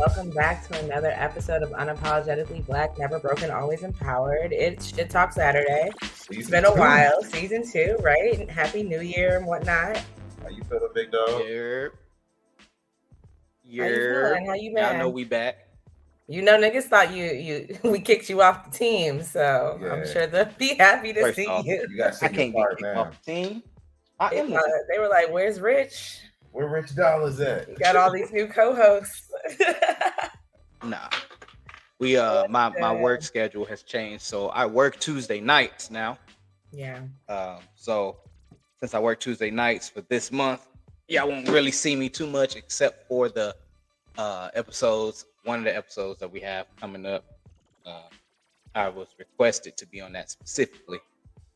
Welcome back to another episode of Unapologetically Black, Never Broken, Always Empowered. It's Shit Talk Saturday. It's been a while. Season 2, right? Happy New Year and whatnot. How you feeling, big dog? How you been? Y'all know we back. You know, niggas thought we kicked you off the team, so yeah. I'm sure they'll be happy to see you. I can't get kicked off the team. They were like, "Where's Rich? Where Rich Dollars at? You got all these new co-hosts." Nah, we my work schedule has changed, so I work Tuesday nights now. Yeah. So since I work Tuesday nights for this month, y'all won't really see me too much except for the episodes. One of the episodes that we have coming up, I was requested to be on that specifically.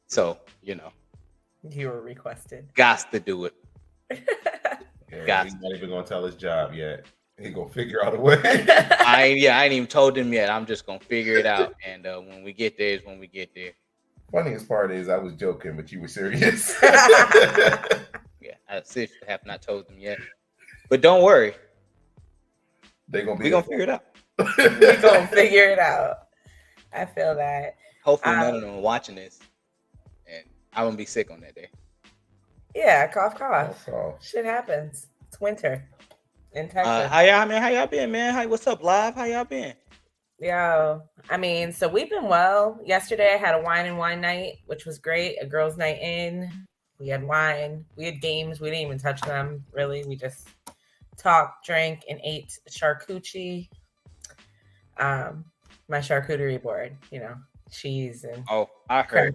So, you were requested. Got to do it. He's not even gonna tell his job yet. He gonna figure out a way. I ain't even told him yet. I'm just gonna figure it out, and when we get there is when we get there. Funniest part is I was joking, but you were serious. Yeah, I seriously have not told them yet, but don't worry. We gonna figure it out. We're gonna figure it out. I feel that. Hopefully none of them are watching this, and I'm gonna be sick on that day. Yeah, cough. Shit happens. It's winter in Texas. How y'all been, man? What's up, live? How y'all been? Yo, so we've been well. Yesterday I had a wine and wine night, which was great. A girls' night in. We had wine. We had games. We didn't even touch them, really. We just talked, drank, and ate charcuterie. My charcuterie board, cheese and I heard.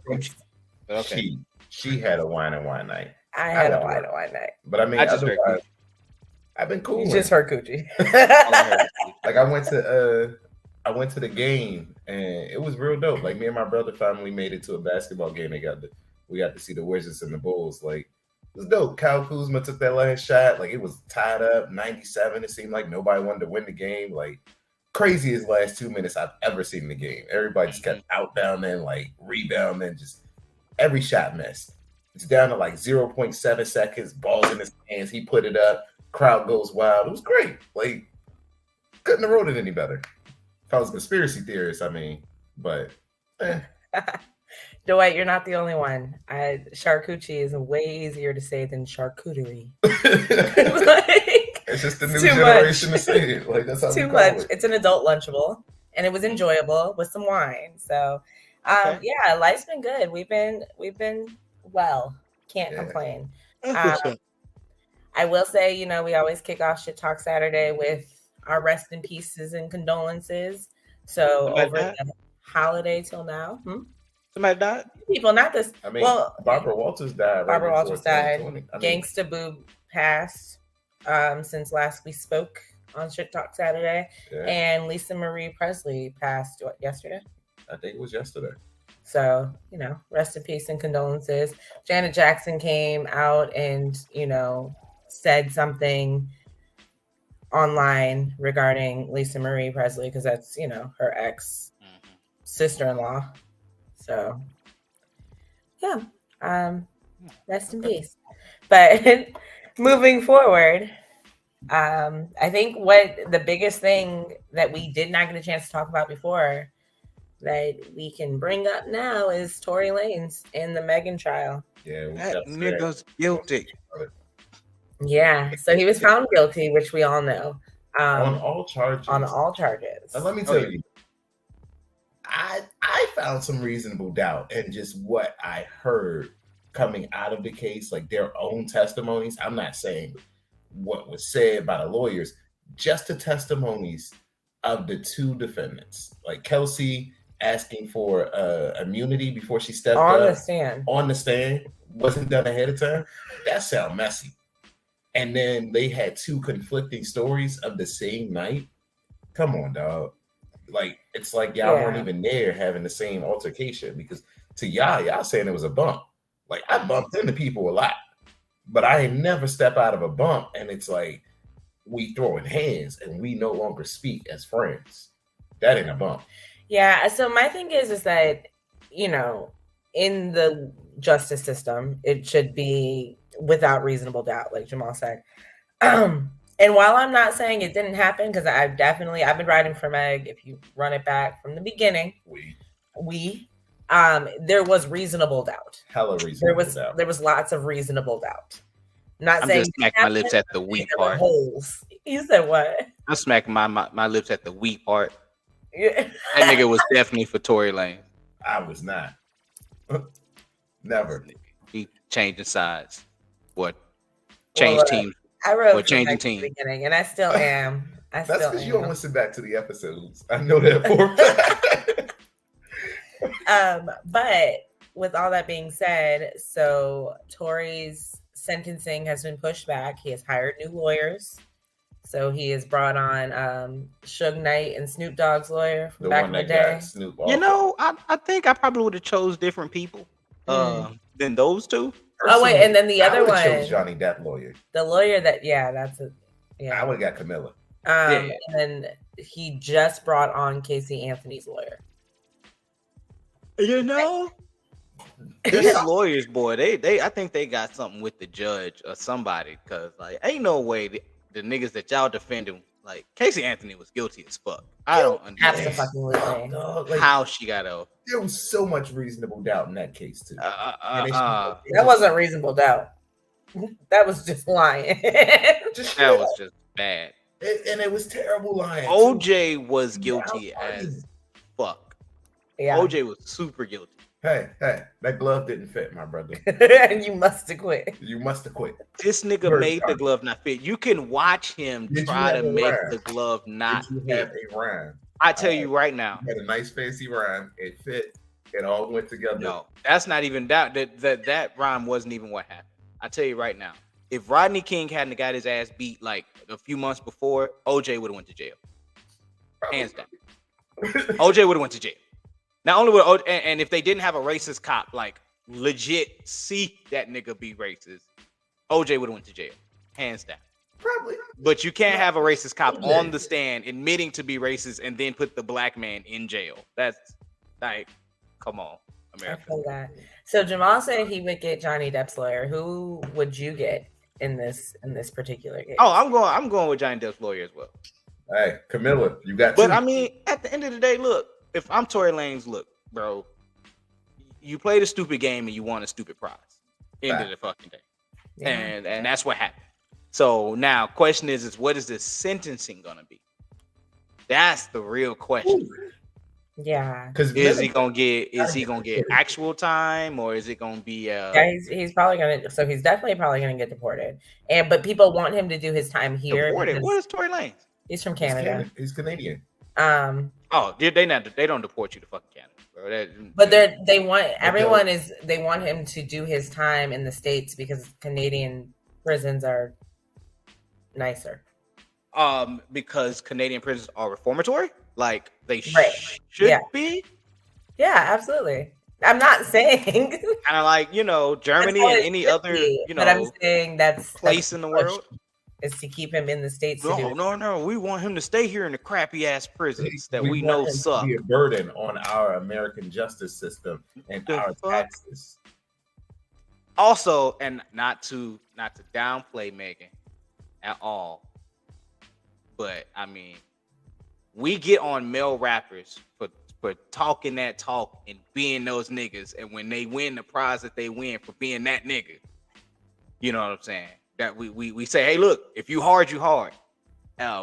Okay. She had a wine and wine night. I had a wine and wine night. But I just heard coochie. I've been cool. You just heard coochie. Like I went to the game and it was real dope. Like me and my brother finally made it to a basketball game. We got to see the Wizards and the Bulls. Like it was dope. Kyle Kuzma took that last shot. Like it was tied up 97. It seemed like nobody wanted to win the game. Like craziest last 2 minutes I've ever seen in the game. Everybody just kept outbounding, like rebounding, just every shot missed. It's down to like 0.7 seconds. Ball's in his hands. He put it up. Crowd goes wild. It was great. Like couldn't have wrote it any better. If I was a conspiracy theorist, but. Dwight, you're not the only one. Charcuterie is way easier to say than charcuterie. It's just the new generation to say it. Like that's how too much. It's an adult lunchable, and it was enjoyable with some wine. So, yeah, life's been good. We've been well. Can't complain. I will say, we always kick off Shit Talk Saturday with our rest in pieces and condolences. So over the holiday till now. Somebody died? People, not this. Barbara Walters died. Barbara Walters died. Gangsta Boo passed since last we spoke on Shit Talk Saturday. Yeah. And Lisa Marie Presley passed, yesterday? I think it was yesterday. So, rest in peace and condolences. Janet Jackson came out and, said something online regarding Lisa Marie Presley because that's, her ex sister-in-law. So, yeah, rest in peace. But moving forward, I think what the biggest thing that we did not get a chance to talk about before that we can bring up now is Tory Lanez in the Meghan trial. Yeah, that nigga's guilty. Yeah, so he was found guilty, which we all know. On all charges. And let me tell you. I found some reasonable doubt in just what I heard coming out of the case, like their own testimonies. I'm not saying what was said by the lawyers, just the testimonies of the two defendants. Like Kelsey asking for immunity before she stepped on up. On the stand. Wasn't done ahead of time. That sounds messy. And then they had two conflicting stories of the same night. Come on, dog. Like, it's like y'all weren't even there having the same altercation because to y'all saying it was a bump. Like, I bumped into people a lot, but I ain't never step out of a bump. And it's like, we throwing hands and we no longer speak as friends. That ain't a bump. Yeah. So my thing is that, in the justice system, it should be without reasonable doubt, like Jamal said. And And while I'm not saying it didn't happen, because I've been riding for Meg. If you run it back from the beginning, there was reasonable doubt. Hella reasonable doubt. There was lots of reasonable doubt. I'm saying just smacking my lips at the we part. Holes. You said what? I'm smacking my lips at the we part. Yeah. That nigga was definitely for Tory Lanez. I was not. Never. He changing sides. What? Change teams. I wrote or changing team. At the beginning, and I still am. That's because you don't listen back to the episodes. I know that for a fact. But with all that being said, so Tory's sentencing has been pushed back. He has hired new lawyers. So he has brought on Suge Knight and Snoop Dogg's lawyer from back in the day. You know, I think I probably would have chose different people than those two. Oh wait, and then the other one, chose Johnny Depp lawyer. The lawyer that, that's it. Yeah, I would have got Camilla. And then he just brought on Casey Anthony's lawyer. You know, these lawyers, boy, they I think they got something with the judge or somebody, because like ain't no way the niggas that y'all defending, like Casey Anthony was guilty as fuck. I don't understand how she got off. There was so much reasonable doubt in that case too. That wasn't reasonable doubt. That was just lying. That was just bad. And it was terrible lying. OJ was guilty as fuck. Yeah. OJ was super guilty. Hey, that glove didn't fit, my brother. You must have quit. You must have quit. This nigga made the glove not fit. You can watch him try to make the glove not fit. Have a rhyme. I tell you right now. You had a nice fancy rhyme. It fit. It all went together. No, that's not even that rhyme wasn't even what happened. I tell you right now. If Rodney King hadn't got his ass beat like a few months before, OJ would have went to jail. Hands down. OJ would have went to jail. Not only would and if they didn't have a racist cop, like legit see that nigga be racist, OJ would have went to jail. Hands down. Probably. But you can't have a racist cop on the stand admitting to be racist and then put the black man in jail. That's like, come on, America. I feel that. So Jamal said he would get Johnny Depp's lawyer. Who would you get in this particular case? Oh, I'm going with Johnny Depp's lawyer as well. Hey, Camilla, you got But I mean, at the end of the day, look, if I'm Tory Lanez, look, bro, you played a stupid game and you won a stupid prize. End of the fucking day. Yeah. And that's what happened. So now question is what is the sentencing gonna be? That's the real question. Yeah. Because is he gonna get actual time, or is it gonna be he's probably gonna, so he's definitely probably gonna get deported. But people want him to do his time here. Deported? What is Tory Lanez? He's from Canada. He's Canadian. They don't deport you to fucking Canada, bro. But they want him to do his time in the States because Canadian prisons are nicer. Because Canadian prisons are reformatory, like they should be. Yeah, absolutely. I'm not saying kind of like Germany and any other but I'm saying that's place in the world is to keep him in the States. No. We want him to stay here in the crappy ass prisons that we know suck. Be a burden on our American justice system and our taxes. Also, and not to downplay Megan at all, but I mean, we get on male rappers for talking that talk and being those niggas, and when they win the prize that they win for being that nigga, you know what I'm saying? That we say, hey, look, if you hard, you hard.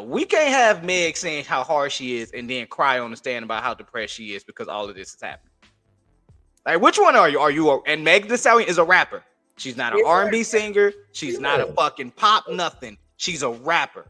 We can't have Meg saying how hard she is and then cry on the stand about how depressed she is because all of this is happening. Like, which one are you? And Meg Thee Stallion is a rapper. She's not an R&B singer. She's not a fucking pop nothing. She's a rapper.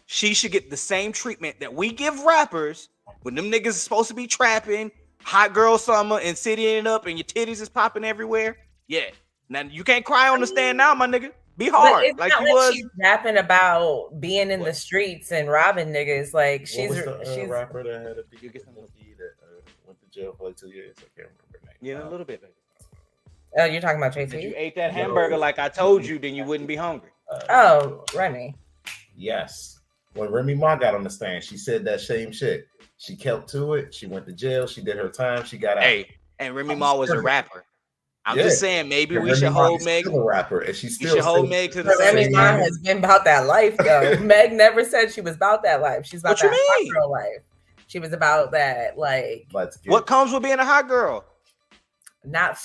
She should get the same treatment that we give rappers when them niggas is supposed to be trapping, hot girl summer, and sitting up, and your titties is popping everywhere. Yeah. Now you can't cry on the stand now, my nigga. Be hard, like you was. She's rapping about being in the streets and robbing niggas. Like she's the rapper that had a big that went to jail for like 2 years. I can't remember her name. Yeah, a little bit. Oh, you're talking about Tracy? If you ate that hamburger like I told you, then you wouldn't be hungry. Remy. Yes. When Remy Ma got on the stand, she said that same shit. She kept to it. She went to jail. She did her time. She got out. Hey, and Remy Ma was a rapper. I'm just saying, maybe we should hold Meg. Still a rapper, and she's still. You should hold Meg to the same. Remy Ma has been about that life, though. Meg never said she was about that life. She's about that hot girl life. She was about that, like. What comes with being a hot girl? Not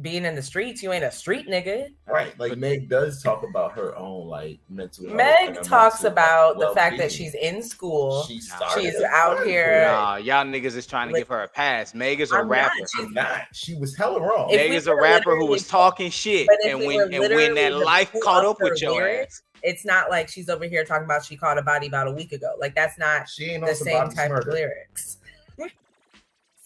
being in the streets. You ain't a street nigga. Right. Like Meg does talk about her own like mental health. Meg talks about the fact that she's in school. She's out here. Nah, y'all niggas is trying to give her a pass. Meg is a rapper. She's not. She was hella wrong. Meg is a rapper who was talking shit. And when that life caught up with your ass. It's not like she's over here talking about she caught a body about a week ago. Like that's not the same type of lyrics.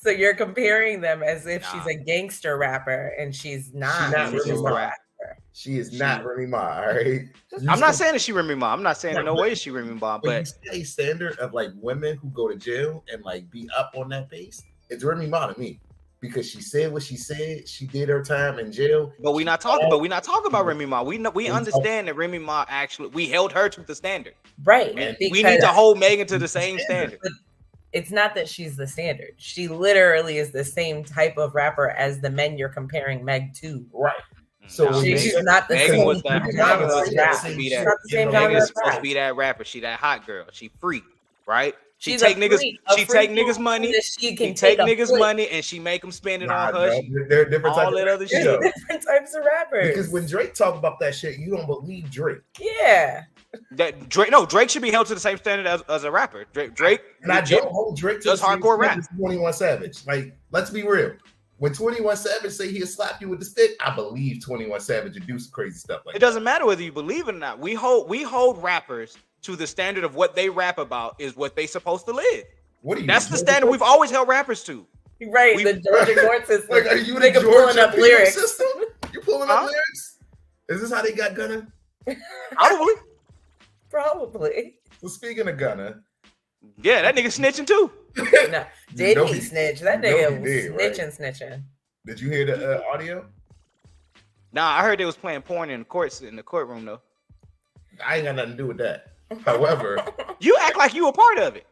So you're comparing them as if she's a gangster rapper, and she's not. She's just a rapper. She is not Remy Ma, all right? I'm not saying that she Remy Ma. I'm not saying in no way she Remy Ma, but a standard of like women who go to jail and like be up on that base, it's Remy Ma to me. Because she said what she said, she did her time in jail. But we're not talking about Remy Ma. We understand that Remy Ma we held her to the standard. Right. And we need to hold Megan to the same standard. It's not that she's the standard. She literally is the same type of rapper as the men you're comparing Meg to. Right. So she's not the same. Megan is supposed to be that rapper. She that hot girl. She free, right? She take niggas money. She take niggas money and she make them spend it on her. There are different all that other shit. Different types of rappers. Because when Drake talk about that shit, you don't believe Drake. Yeah. Drake should be held to the same standard as a rapper. Drake and I don't hold Drake to does hardcore rap. 21 Savage. Like, let's be real. When 21 Savage say he'll slap you with the stick, I believe 21 Savage would do some crazy stuff like that. It doesn't matter whether you believe it or not. We hold rappers to the standard of what they rap about is what they supposed to live. That's the standard we've always held rappers to. Right, the Georgia court system. Like, are you the Georgia pulling up lyrics? System? You pulling up lyrics? Is this how they got Gunna? Probably. Well, speaking of Gunna. Yeah, that nigga snitching too. No, did he snitch? That nigga was snitching. Did you hear the audio? Nah, I heard they was playing porn in the courtroom though. I ain't got nothing to do with that. However, you act like you a part of it.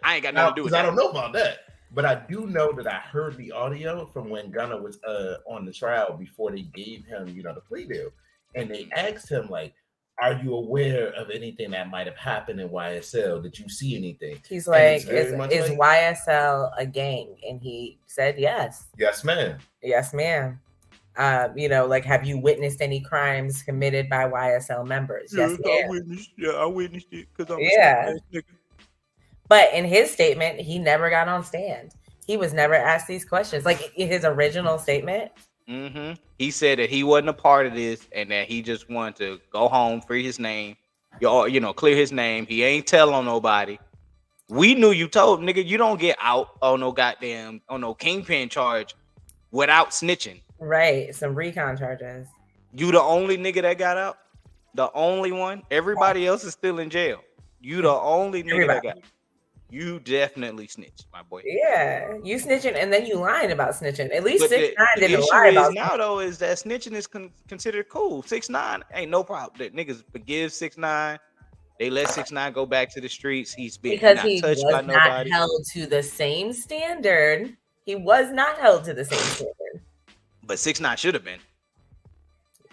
I ain't got nothing to do with that. I don't know about that. But I do know that I heard the audio from when Gunna was on the trial before they gave him, the plea deal. And they asked him, like, are you aware of anything that might have happened in YSL? Did you see anything? He's like, is YSL a gang? And he said yes. Yes, ma'am. Yes, ma'am. Like, have you witnessed any crimes committed by YSL members? Yes, ma'am. I witnessed it because I'm a nigga. But in his statement, he never got on stand. He was never asked these questions. Like his original statement. Mm-hmm. He said that he wasn't a part of this and that he just wanted to go home, free his name, clear his name. He ain't tell on nobody. We knew you told, nigga, you don't get out on no kingpin charge without snitching. Right. Some recon charges. You the only nigga that got out? The only one? Everybody else is still in jail. You the only nigga that got out. You definitely snitched, my boy. Yeah, you snitching and then you lying about snitching. At least 6ix9ine didn't lie about snitching. Now though is that snitching is considered cool. 6ix9ine ain't no problem. That niggas forgive 6ix9ine. They let 6ix9ine go back to the streets. He's been because not he touched was by not nobody. held to the same standard. He was not held to the same standard. But 6ix9ine should have been.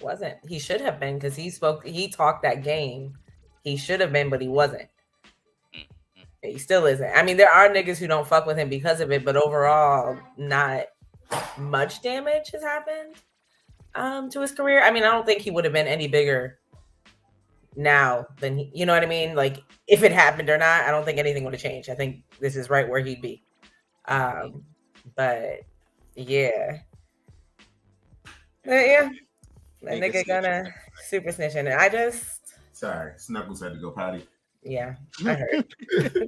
Wasn't. He should have been because he talked that game. He should have been, but he wasn't. He still isn't. I mean, there are niggas who don't fuck with him because of it, but overall, not much damage has happened to his career. I mean, I don't think he would have been any bigger now than you know what I mean? Like, if it happened or not, I don't think anything would have changed. I think this is right where he'd be. But yeah. That nigga gonna super snitching. And sorry, Snuggles had to go potty. Yeah, I heard.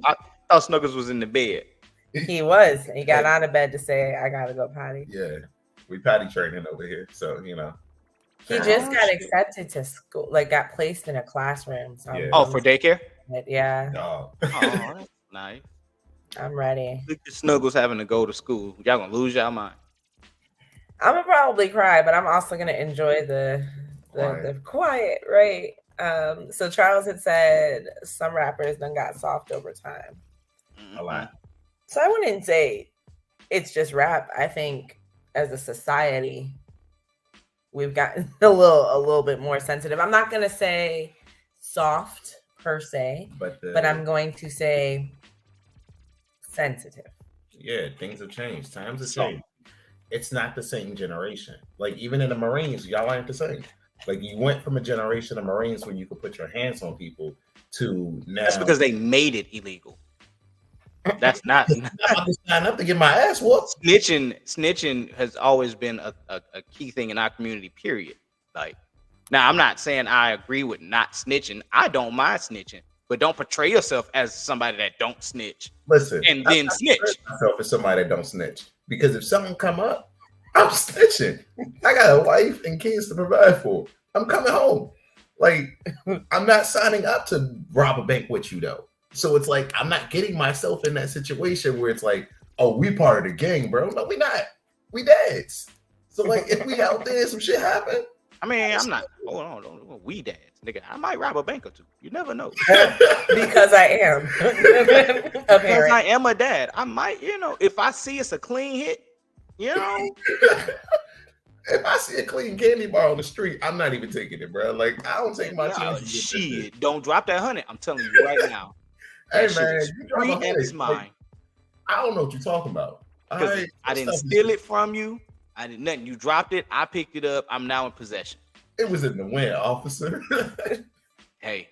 I thought Snuggles was in the bed. He was. He got out of bed to say, I gotta go potty. Yeah. We potty training over here. So, He just got accepted to school, like got placed in a classroom. So for daycare? Yeah. Oh, that's nice. I'm ready. Look at Snuggles having to go to school. Y'all gonna lose y'all mind. I'm gonna probably cry, but I'm also gonna enjoy the quiet, right? So Charles had said some rappers done got soft over time. A lot. So I wouldn't say it's just rap. I think as a society, we've gotten a little bit more sensitive. I'm not gonna say soft per se, but I'm going to say sensitive. Yeah, things have changed. Times have changed. It's not the same generation. Like even in the Marines, y'all ain't the same. Like you went from a generation of Marines where you could put your hands on people to now. That's because they made it illegal. That's not. I'm about to sign up to get my ass whooped. Snitching has always been a key thing in our community. Period. Like, now I'm not saying I agree with not snitching. I don't mind snitching, but don't portray yourself as somebody that don't snitch. Listen, and then snitch. Myself as somebody that don't snitch, because if something come up, I'm snitching. I got a wife and kids to provide for. I'm coming home. Like, I'm not signing up to rob a bank with you though. So it's like I'm not getting myself in that situation where it's like, oh, we part of the gang, bro. No, we not. We dads. So like, if we out there and some shit happen, I mean, I'm not. Hold on, we dads, nigga. I might rob a bank or two. You never know. Because I am. Because I am a dad. I might, if I see it's a clean hit, If I see a clean candy bar on the street, I'm not even taking it, bro. Like I don't take my chances. Shit, don't drop that 100. I'm telling you right now. Hey man, you drop and it's mine. Like, I don't know what you're talking about. I didn't steal it from you. I did nothing. You dropped it. I picked it up. I'm now in possession. It was in the wind, officer. Hey,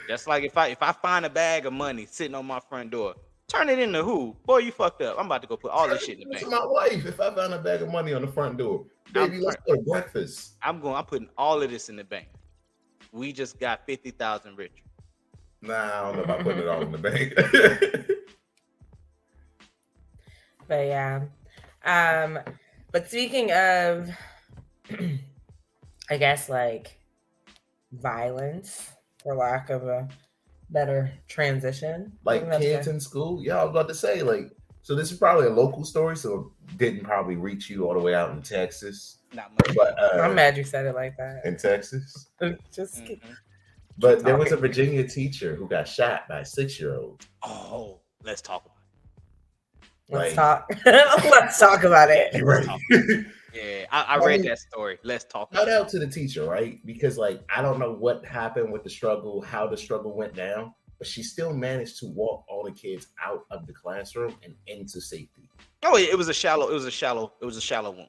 just like if I find a bag of money sitting on my front door, turn it into who? Boy, you fucked up. I'm about to go put all this shit in the bank. My wife, if I found a bag of money on the front door, baby, let's go to breakfast. I'm putting all of this in the bank. We just got 50,000 richer. Nah, I don't know about putting it all in the bank. But yeah. But speaking of I guess like violence, for lack of a better transition. Like kids in school? Yeah, I was about to say, like, so this is probably a local story, so it didn't probably reach you all the way out in Texas. Not much. But I'm mad you said it like that. In Texas? Just But there was a Virginia teacher who got shot by a 6-year-old. Oh, let's talk about it. Let's talk about it. You ready? Yeah, I read that story. Let's talk about it. Shout out to the teacher, right? Because like I don't know what happened with the struggle, how the struggle went down, but she still managed to walk all the kids out of the classroom and into safety. Oh, it was a shallow wound.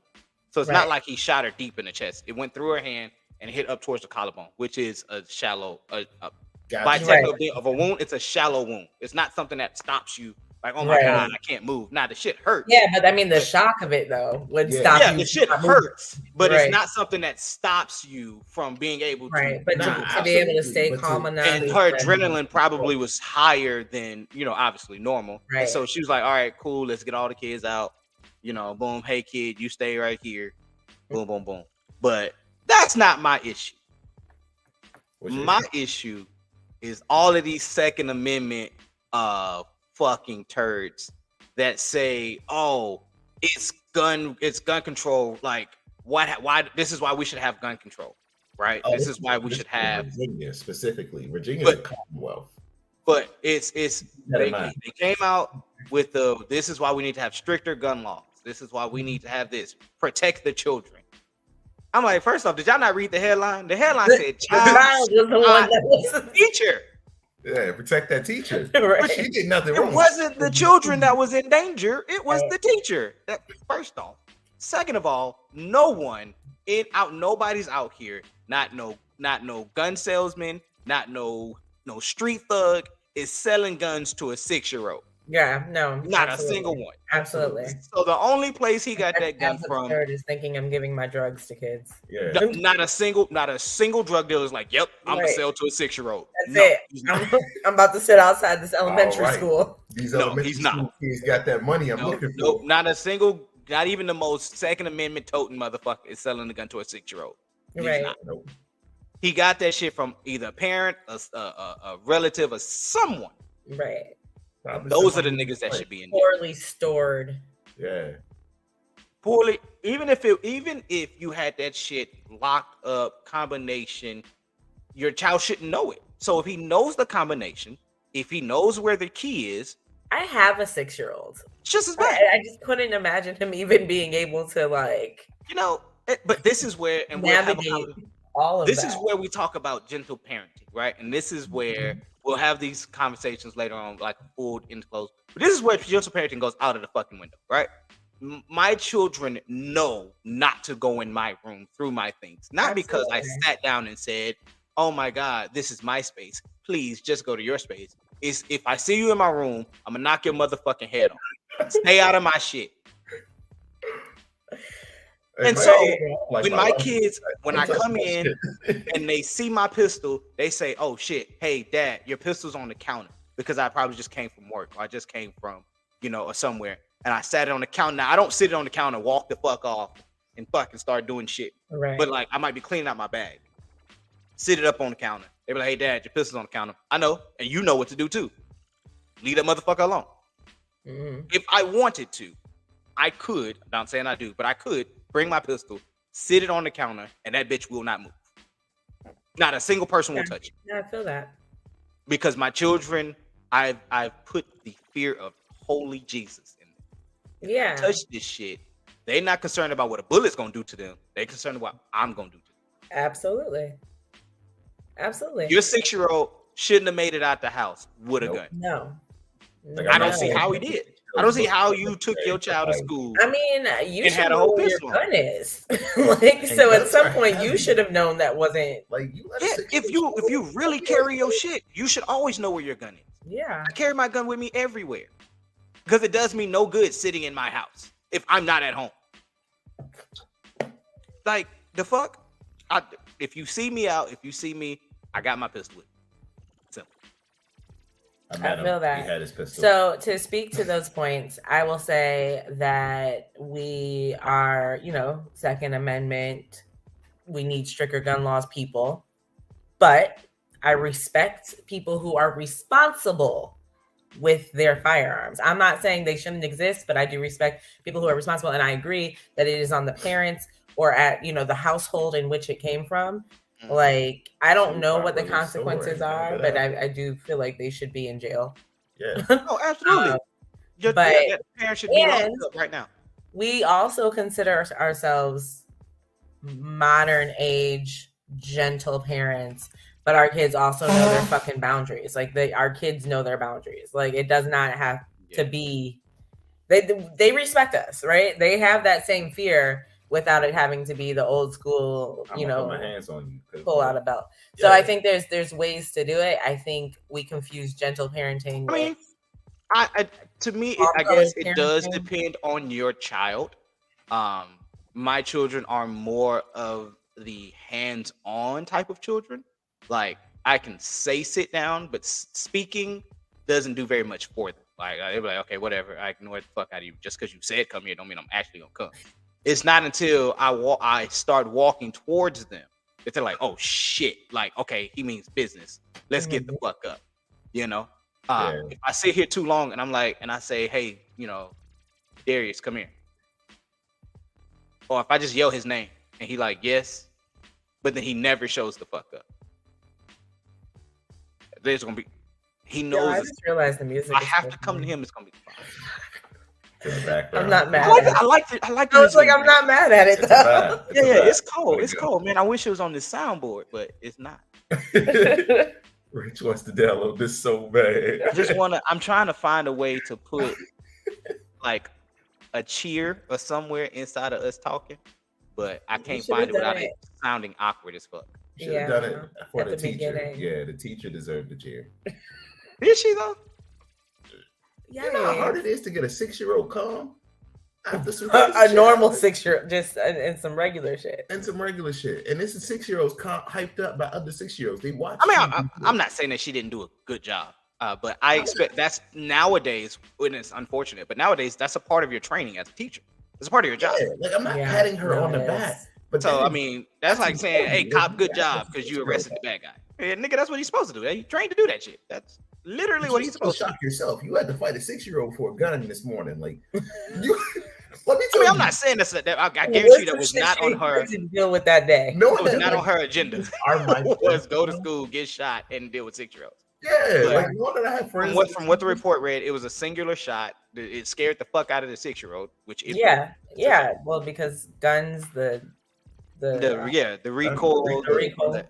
So it's not like he shot her deep in the chest. It went through her hand and hit up towards the collarbone, which is a shallow by technique of a wound. It's a shallow wound. It's not something that stops you. Like, oh my God, I can't move. Nah, the shit hurts. Yeah, but I mean, the shock of it though would stop you. Yeah, the shit hurts, but it's not something that stops you from being able to. Right, but to be able to stay calm enough. And her adrenaline probably was higher than, obviously normal. Right. And so she was like, all right, cool, let's get all the kids out. Boom, hey kid, you stay right here. Boom, boom, boom. But that's not my issue. My issue is all of these Second Amendment fucking turds that say, oh, it's gun control. Like, why this is why we should have gun control, right? This is why we should have Virginia specifically. Virginia is a Commonwealth. But they came out with this is why we need to have stricter gun laws. This is why we need to have this. Protect the children. I'm like, first off, did y'all not read the headline? The headline said child was the one that was the teacher. Yeah, protect that teacher. Right. She did nothing wrong. It wasn't the children that was in danger. It was the teacher. That first off. Second of all, nobody's out here. Not no gun salesman, not no street thug is selling guns to a 6-year-old. Yeah, no. Not a single one. Absolutely. So the only place he got that gun from is thinking I'm giving my drugs to kids. Yeah. Not a single drug dealer is like, yep, I'm gonna sell to a 6-year-old. That's it. I'm about to sit outside this elementary school. These elementary school kids got that money I'm looking for. Not even the most Second Amendment toting motherfucker is selling a gun to a 6-year-old. Right. He got that shit from either a parent, a relative, or someone. Right. Those are the niggas that should be in poorly stored. Yeah. Poorly. Even if you had that shit locked up combination, your child shouldn't know it. So if he knows the combination, if he knows where the key is, I have a 6-year-old. Just as bad. I just couldn't imagine him even being able to like, but this is where, and navigate all of this that. is where we talk about gentle parenting, right? And this is where we'll have these conversations later on, like full into close. But this is where gentle parenting goes out of the fucking window, right? My children know not to go in my room through my things, not because I sat down and said, "Oh my God, this is my space. Please just go to your space." Is if I see you in my room, I'm gonna knock your motherfucking head off. Stay out of my shit. And so when my kids, when I come in and they see my pistol, they say, "Oh shit, hey dad, your pistol's on the counter," because I probably just came from work or I just came from, or somewhere. And I sat it on the counter. Now I don't sit it on the counter, walk the fuck off and fucking start doing shit. Right. But like I might be cleaning out my bag. Sit it up on the counter. They be like, "Hey dad, your pistol's on the counter." I know, and you know what to do too. Leave that motherfucker alone. If I wanted to, I could, I'm not saying I do, but I could bring my pistol, sit it on the counter, and that bitch will not move. Not a single person will touch it. Yeah, I feel that. Because my children, I've put the fear of holy Jesus in them. If Yeah. they touch this shit, they're not concerned about what a bullet's gonna do to them. They're concerned about what I'm gonna do to them. Absolutely. Absolutely. Your 6-year-old shouldn't have made it out the house with a gun. No. Like, I don't see how he did. I don't see how you took your child to school. I mean, you And should had a know whole where your pistol. gun is. Like, so at some point, you should have known that wasn't. Like you. Yeah, if you really carry your shit, you should always know where your gun is. Yeah. I carry my gun with me everywhere because it does me no good sitting in my house if I'm not at home. Like the fuck, if you see me out, if you see me, I got my pistol with me. Simple. I feel that. He had his pistol. So to speak to those points, I will say that we are, Second Amendment. We need stricter gun laws, people. But I respect people who are responsible with their firearms. I'm not saying they shouldn't exist, but I do respect people who are responsible. And I agree that it is on the parents or at, the household in which it came from. Like, I don't know what the consequences are, but I do feel like they should be in jail. Yeah. Oh, absolutely. But parents should be locked up right now. We also consider ourselves modern age, gentle parents, but our kids also know their fucking boundaries. Like our kids know their boundaries. Like it does not have to be. They respect us, right? They have that same fear without it having to be the old school, put my hands on you, pull out a belt. So I think there's ways to do it. I think we confuse gentle parenting. I mean, to me, I guess it does depend on your child. My children are more of the hands-on type of children. Like I can say sit down, but speaking doesn't do very much for them. Like they'll be like, okay, whatever. I ignore the fuck out of you. Just because you said come here, don't mean I'm actually gonna come. It's not until I start walking towards them that they're like, oh shit, like okay, he means business. Let's get the fuck up. If I sit here too long and I'm like, and I say, hey, Darius, come here. Or if I just yell his name and he like, yes, but then he never shows the fuck up. There's gonna be, he knows. I just realized the music. I have to come to him. It's gonna be fine. I'm not mad. I like it. I was like, I'm not mad at it though. Yeah, it's cold. It's cold, man. I wish it was on the soundboard, but it's not. Rich wants to download this so bad. I'm trying to find a way to put like a cheer or somewhere inside of us talking, but I can't find it without it sounding awkward as fuck. Should have done it for the teacher. Beginning. Yeah, the teacher deserved the cheer. Did she though? Yeah, you know how hard it is to get a 6-year-old calm after some a normal 6-year-old, just and some regular shit. And some regular shit. And this is 6-year-olds hyped up by other 6-year-olds. They watch. I mean, I'm not saying that she didn't do a good job, but I expect that's nowadays, and it's unfortunate, but nowadays that's a part of your training as a teacher. It's a part of your job. Yeah, like I'm not patting her on the back. But so, I mean, that's like saying, hey, cop, good job, because you arrested the bad guy. Yeah, nigga, that's what he's supposed to do. He trained to do that shit. That's literally what he's supposed to do. Shock yourself. You had to fight a 6-year-old for a gun this morning. Like, I'm not saying this. I guarantee you that was not on her. To deal with that day. No, it was not on her agenda. Was go to school, get shot, and deal with 6-year-olds. Yeah, But like one that I had friends. from what the report read, it was a singular shot. It scared the fuck out of the 6-year-old, which it Yeah, will. yeah. Well, because guns, the The recoil. the recoil.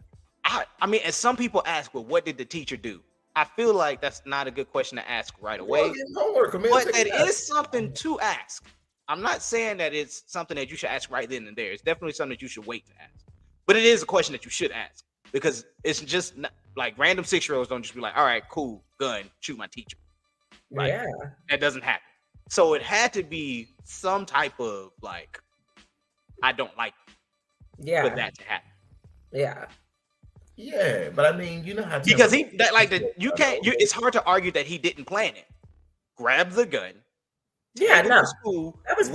I mean, and some people ask, well, what did the teacher do? I feel like that's not a good question to ask right away. Homework, man, But that is something to ask. I'm not saying that it's something that you should ask right then and there. It's definitely something that you should wait to ask. But it is a question that you should ask because it's just not, like random 6-year-olds don't just be like, all right, cool, gun, shoot my teacher. Like, Yeah, that doesn't happen. So it had to be some type of like, I don't like yeah, for that to happen. yeah. Yeah, but I mean, you know how Because it's hard to argue that he didn't plan it. Grab the gun. Yeah, take it no, to school. that was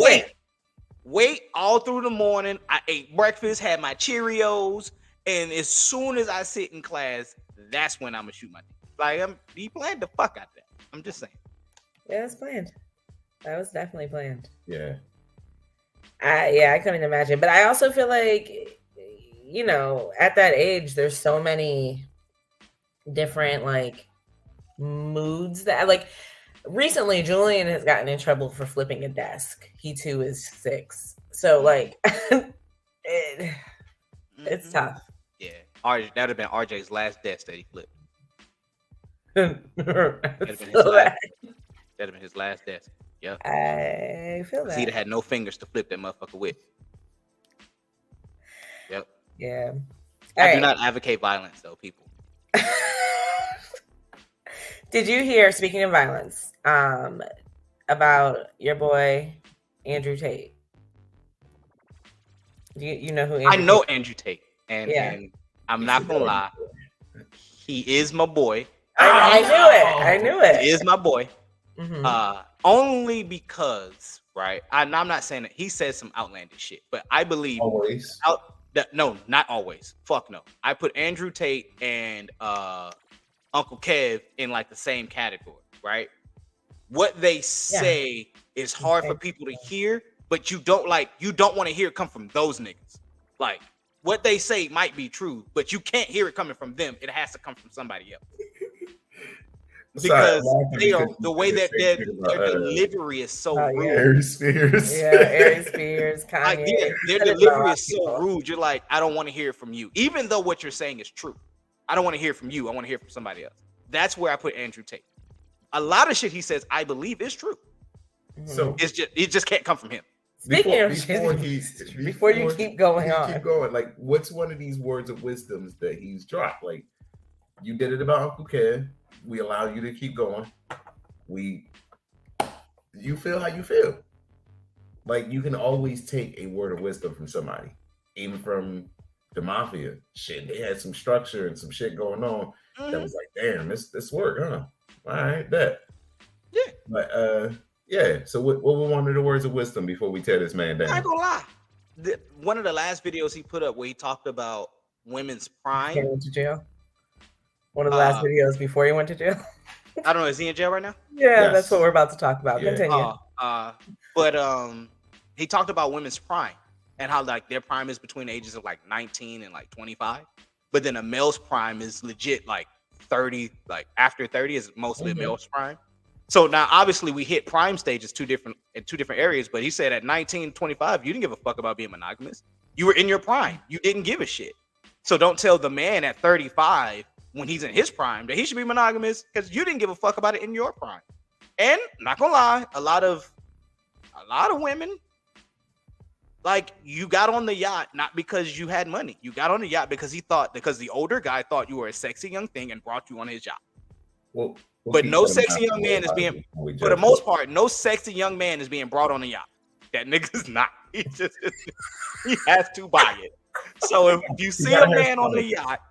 Wait all through the morning. I ate breakfast, had my Cheerios, and as soon as I sit in class, that's when I'm gonna shoot my teacher. Like he planned the fuck out of that. I'm just saying. Yeah, it's planned. That was definitely planned. Yeah. I couldn't imagine. But I also feel like, you know, at that age, there's so many different like moods that like recently Julian has gotten in trouble for flipping a desk. He too is 6. So like it's tough. Yeah. That would have been RJ's last desk that he flipped. That'd have been his last desk. Yeah. I feel that. He'd have had no fingers to flip that motherfucker with. Yep. Yeah. I do not advocate violence, though, people. Did you hear, speaking of violence, about your boy Andrew Tate? You know who Andrew I know Tate? Andrew Tate, and I'm not gonna lie, he is my boy. I knew it. He is my boy. Mm-hmm. Only because, right? I'm not saying that he says some outlandish shit, but I believe always. No, not always. Fuck no. I put Andrew Tate and Uncle Kev in like the same category, right? What they say is hard for people to hear, but you don't want to hear it come from those niggas. Like what they say might be true, but you can't hear it coming from them. It has to come from somebody else. Because the way that their delivery is so rude. Ari Spears. Yeah, Ari Spears, Kanye. Like, their delivery is so rude. You're like, I don't want to hear it from you. Even though what you're saying is true. I don't want to hear from you. I want to hear from somebody else. That's where I put Andrew Tate. A lot of shit he says, I believe is true. So it just can't come from him. Before you keep going on. Keep going. Like, what's one of these words of wisdoms that he's dropped? Like, you did it about Uncle Kev. We allow you to keep going. You feel how you feel. Like, you can always take a word of wisdom from somebody, even from the mafia. Shit, they had some structure and some shit going on that was like, damn, this work, huh? All right, bet. Yeah. But yeah. So what were one of the words of wisdom before we tear this man down? I'm not gonna lie. One of the last videos he put up where he talked about women's prime. He went to jail. One of the last videos before he went to jail. I don't know. Is he in jail right now? Yeah, yes. That's what we're about to talk about. Yeah. Continue. But he talked about women's prime and how like their prime is between the ages of like 19 and like 25. But then a male's prime is legit like 30, like after 30 is mostly a male's prime. So now obviously we hit prime stages in two different areas, but he said at 19, 25, you didn't give a fuck about being monogamous. You were in your prime. You didn't give a shit. So don't tell the man at 35 when he's in his prime that he should be monogamous because you didn't give a fuck about it in your prime. And not gonna lie, a lot of women, like, you got on the yacht not because you had money. You got on the yacht because the older guy thought you were a sexy young thing and brought you on his yacht. But no sexy young man is being, for the most part, no sexy young man is being brought on the yacht. That nigga's not. He has to buy it. So if you see a man on the yacht,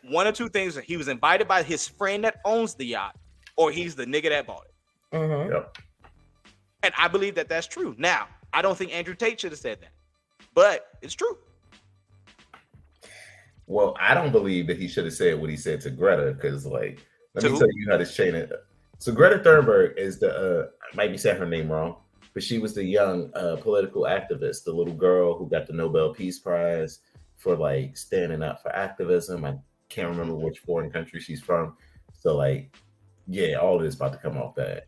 one or two things: he was invited by his friend that owns the yacht, or he's the nigga that bought it. Mm-hmm. Yep. And I believe that that's true. Now, I don't think Andrew Tate should have said that, but it's true. Well, I don't believe that he should have said what he said to Greta because, like, let me tell you how this chain. So Greta Thunberg is I might be saying her name wrong, but she was the young political activist, the little girl who got the Nobel Peace Prize for like standing up for activism. I can't remember which foreign country she's from. So like, yeah, all of this about to come off bad.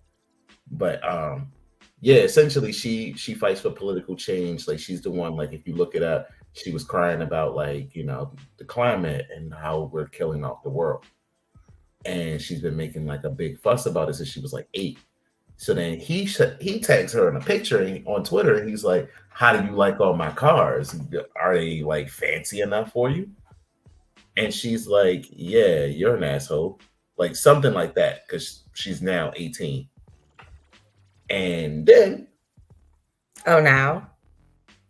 But yeah, essentially she fights for political change. Like she's the one, like if you look it up, she was crying about like, the climate and how we're killing off the world. And she's been making like a big fuss about it since she was like 8. So then he tags her in a picture on Twitter, and he's like, "How do you like all my cars? Are they like fancy enough for you?" And she's like, "Yeah, you're an asshole," like something like that, because she's now 18. And then, now.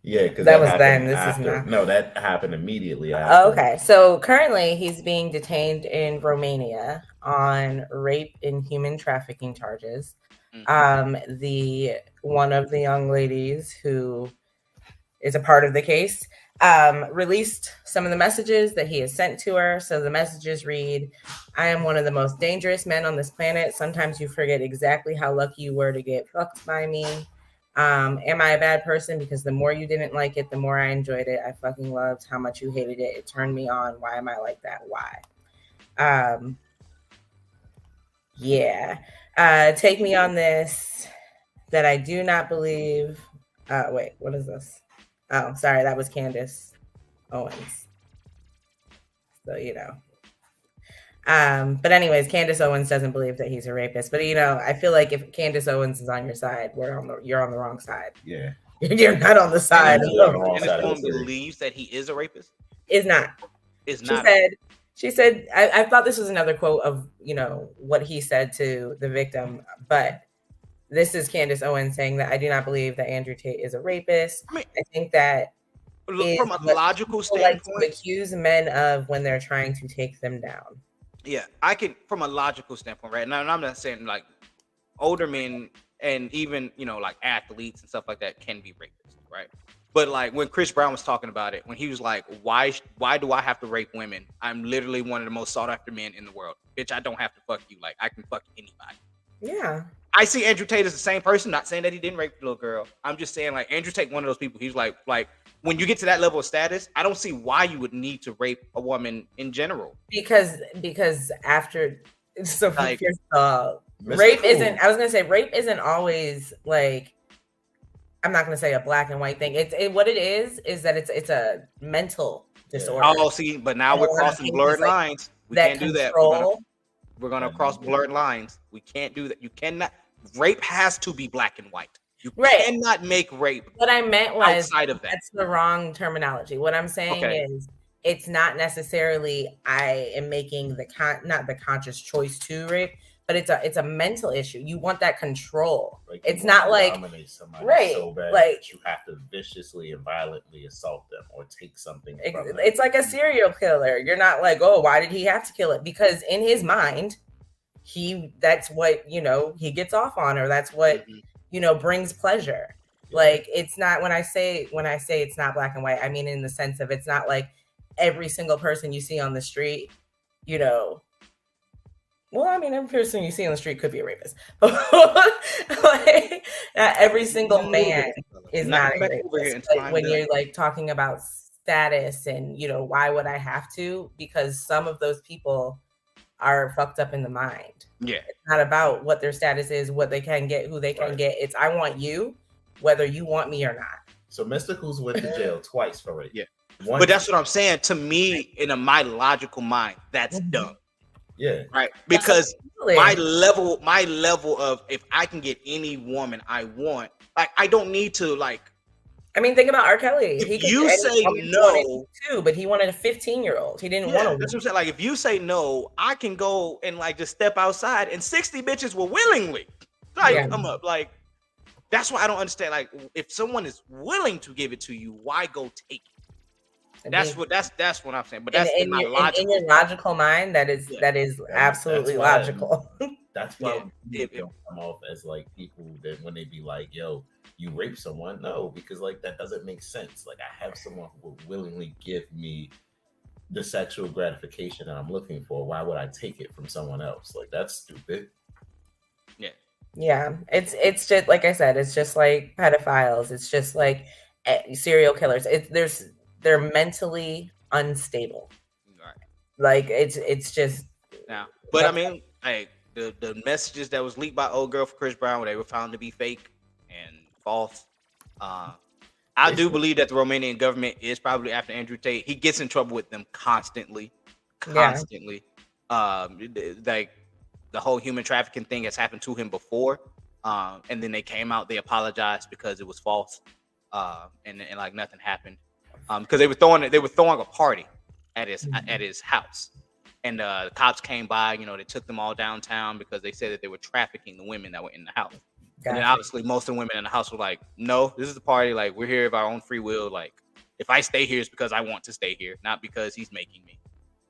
Yeah, because that was then. This is now. No, that happened immediately after. Okay, so currently he's being detained in Romania on rape and human trafficking charges. The one of the young ladies who is a part of the case released some of the messages that he has sent to her. So the messages read, "I am one of the most dangerous men on this planet. Sometimes you forget exactly how lucky you were to get fucked by me. Am I a bad person? Because the more you didn't like it, the more I enjoyed it. I fucking loved how much you hated it. It turned me on. Why am I like that? Why?" Yeah. Take me on this, that I do not believe. Wait, what is this? Oh, sorry, that was Candace Owens. So, but anyways, Candace Owens doesn't believe that he's a rapist. But I feel like if Candace Owens is on your side, you're on the wrong side. Yeah. You're not on the side. Candace Owens believes that he is a rapist? Is not. She said, I thought this was another quote of, what he said to the victim, but this is Candace Owens saying that I do not believe that Andrew Tate is a rapist. I think that from a logical standpoint, like to accuse men of when they're trying to take them down. Yeah, I can, from a logical standpoint, right? Now, I'm not saying like older men and even, like athletes and stuff like that can be rapists, right? But like when Chris Brown was talking about it, when he was like, why do I have to rape women? I'm literally one of the most sought after men in the world. Bitch, I don't have to fuck you. Like I can fuck anybody. Yeah. I see Andrew Tate as the same person, not saying that he didn't rape the little girl. I'm just saying like Andrew Tate, one of those people, he's like when you get to that level of status, I don't see why you would need to rape a woman in general. Because after, so like, rape isn't, I was going to say rape isn't always like, I'm not going to say a black and white thing. What it is that it's a mental disorder. Oh, see, but now we're crossing blurred lines. We can't do that. We're gonna cross blurred lines. We can't do that. You cannot. Rape has to be black and white. You cannot make rape. What I meant was outside of that. That's the wrong terminology. What I'm saying is it's not necessarily I am making not the conscious choice to rape, but it's a mental issue. You want that control. Like it's not like right, so bad like that you have to viciously and violently assault them or take something from them. It's like a serial killer. You're not like, oh, why did he have to kill it? Because in his mind, that's what he gets off on, or that's what brings pleasure. Yeah. Like it's not when I say it's not black and white, I mean in the sense of it's not like every single person you see on the street, well, I mean, every person you see on the street could be a rapist. Like, not every single man is not a rapist. Like, when you're like talking about status and, why would I have to? Because some of those people are fucked up in the mind. Yeah. It's not about what their status is, what they can get, who they can get. It's I want you, whether you want me or not. So Mysticals went to jail twice for rape. Yeah. But that's what I'm saying. To me, in my logical mind, that's dumb. Yeah. Right. Because my level of if I can get any woman I want, like I don't need to like. I mean, think about R. Kelly. If you say no, too, but he wanted a 15-year-old. He didn't want a. That's what I'm saying. Like if you say no, I can go and like just step outside, and 60 bitches will willingly like come up. Like that's why I don't understand. Like if someone is willing to give it to you, why go take it? That's what I'm saying. But that's in your logical mind. That is absolutely logical. That's why people don't come off as like people that when they be like, "Yo, you raped someone." No, because like that doesn't make sense. Like I have someone who will willingly give me the sexual gratification that I'm looking for. Why would I take it from someone else? Like that's stupid. Yeah. Yeah, it's just like I said. It's just like pedophiles. It's just like serial killers. They're mentally unstable. Right. Like it's just Now, but I mean, like the messages that was leaked by old girl for Chris Brown, where they were found to be fake and false. I do believe that the Romanian government is probably after Andrew Tate. He gets in trouble with them constantly. Like the whole human trafficking thing has happened to him before, and then they came out, they apologized because it was false, and like nothing happened, because they were throwing a party at his house, and the cops came by. You know, they took them all downtown because they said that they were trafficking the women that were in the house. And then obviously most of the women in the house were like, no, this is the party. Like, we're here of our own free will. Like, if I stay here, it's because I want to stay here, not because he's making me,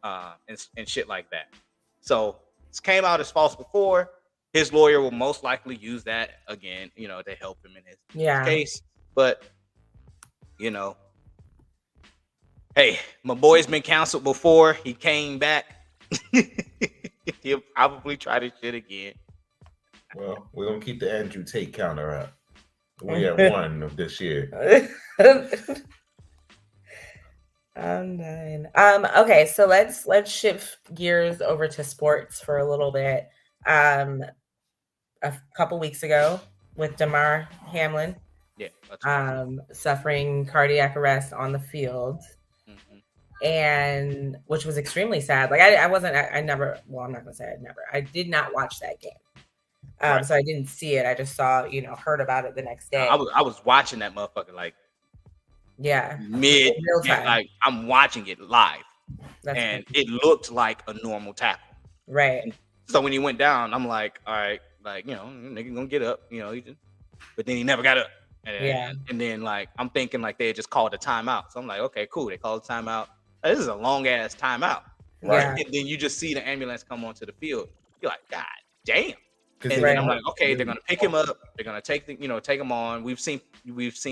and shit like that. So this came out as false before. His lawyer will most likely use that again, you know, to help him in his case. But, you know, hey, my boy's been canceled before. He came back. He'll probably try this shit again. Well, we're gonna keep the Andrew Tate counter up. We at 1 of this year. I'm dying. Okay, so let's shift gears over to sports for a little bit. A couple weeks ago with Damar Hamlin, suffering cardiac arrest on the field, and which was extremely sad. Like I'm not gonna say I did not watch that game. So I didn't see it. I just saw, heard about it the next day. I was watching that motherfucker like mid real time. Like I'm watching it live, and it looked like a normal tackle. Right. And so when he went down, I'm like, all right, like nigga gonna get up, but then he never got up. And then like I'm thinking like they had just called a timeout. So I'm like, okay, cool. They called a timeout. This is a long ass timeout, right? Yeah. And then you just see the ambulance come onto the field. You're like, God damn. And then I'm like, okay, they're gonna pick him up. They're gonna take him on. We've seen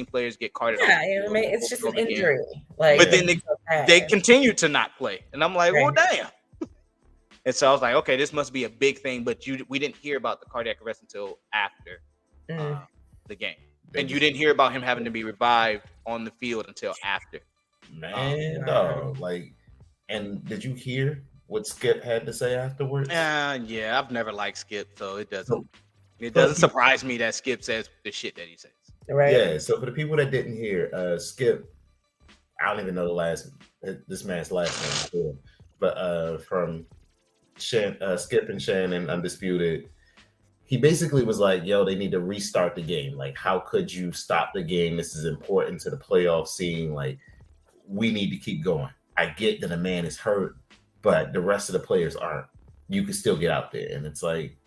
players get carted off. It's just an injury. But then they continue to not play, and I'm like, well, damn. And so I was like, okay, this must be a big thing. But we didn't hear about the cardiac arrest until after the game, and you didn't hear about him having to be revived on the field until after. Man, and did you hear what Skip had to say afterwards? Yeah, I've never liked Skip, so it doesn't surprise me that Skip says the shit that he says. Right. Yeah. So for the people that didn't hear, Skip, I don't even know this man's last name, but from Skip and Shannon Undisputed, he basically was like, yo, they need to restart the game. Like, how could you stop the game? This is important to the playoff scene. Like, we need to keep going. I get that a man is hurt, but the rest of the players aren't. You can still get out there. And it's like,